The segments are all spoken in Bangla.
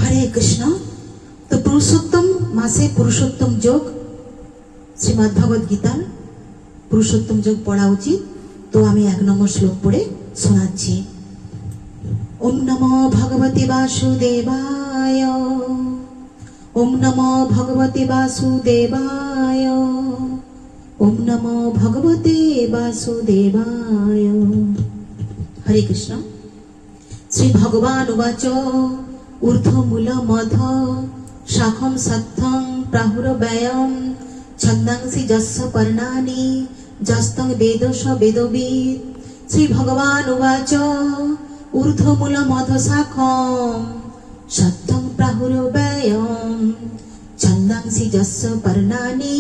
হরে কৃষ্ণ। তো পুরুষোত্তম মাসে পুরুষোত্তম যোগ, শ্রীমদ্ ভগবদ গীতার পুরুষোত্তম যোগ পড়া উচিত। তো আমি 1 নম্বর শ্লোক পড়ে শোনাচ্ছি। ওম নমো ভগবতে বাসুদেবায়, ওম নমো ভগবতে বাসুদেবায়, ওম নমো ভগবতে বাসুদেবায়। হরে কৃষ্ণ। শ্রী ভগবান উবাচ ঊর্ধ্বমূল মধ শাখম সত্থং প্রাহুরব্যয়ম ছন্দাংসি যস্য পর্ণানি যস্তং বেদস বেদবিদ। শ্রী ভগবান উবাচ ঊর্ধ্বমূল মধ শাখম সত্থং প্রাহুরব্যয়ম ছন্দাংসি যস্য পর্ণানি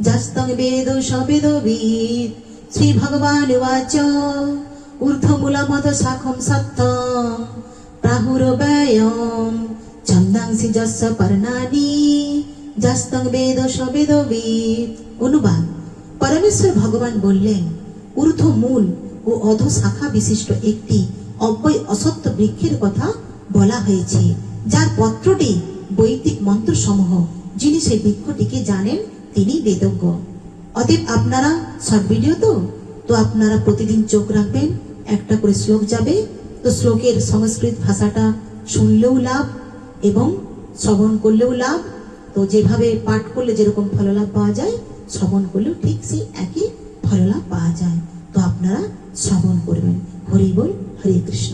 যস্তং বেদস বেদবিদ। শ্রী ভগবান উবাচ ঊর্ধ্বমূল মধ শাখম সত্থং প্রাহুরব্যয়ম ছন্দাংসি যস্য পর্ণানি যস্তং বেদস বেদবিদ। অনুবাদ: পরমেশ্বর ভগবান বললেন, ঊর্ধ্বমূল ও অধ শাখা বিশিষ্ট একটি অব্যয় অসত্য বৃক্ষের কথা বলা হয়েছে, যার পত্রটি বৈদিক মন্ত্রসমূহ। যিনি সেই বৃক্ষটিকে জানেন তিনি বেদজ্ঞ। অতএব আপনারা শর্ট ভিডিও তো আপনারা প্রতিদিন চোখ রাখবেন, একটা করে শ্লোক যাবে। তো শ্লোকের সংস্কৃত ভাষাটা শুনলেও লাভ এবং শ্রবণ করলেও লাভ। তো যেভাবে পাঠ করলে যেরকম ফললাভ পাওয়া যায়, শ্রবণ করলেও ঠিক সেই একই ফললাভ পাওয়া যায়। তো আপনারা শ্রবণ করবেন। হরি বল, হরে কৃষ্ণ।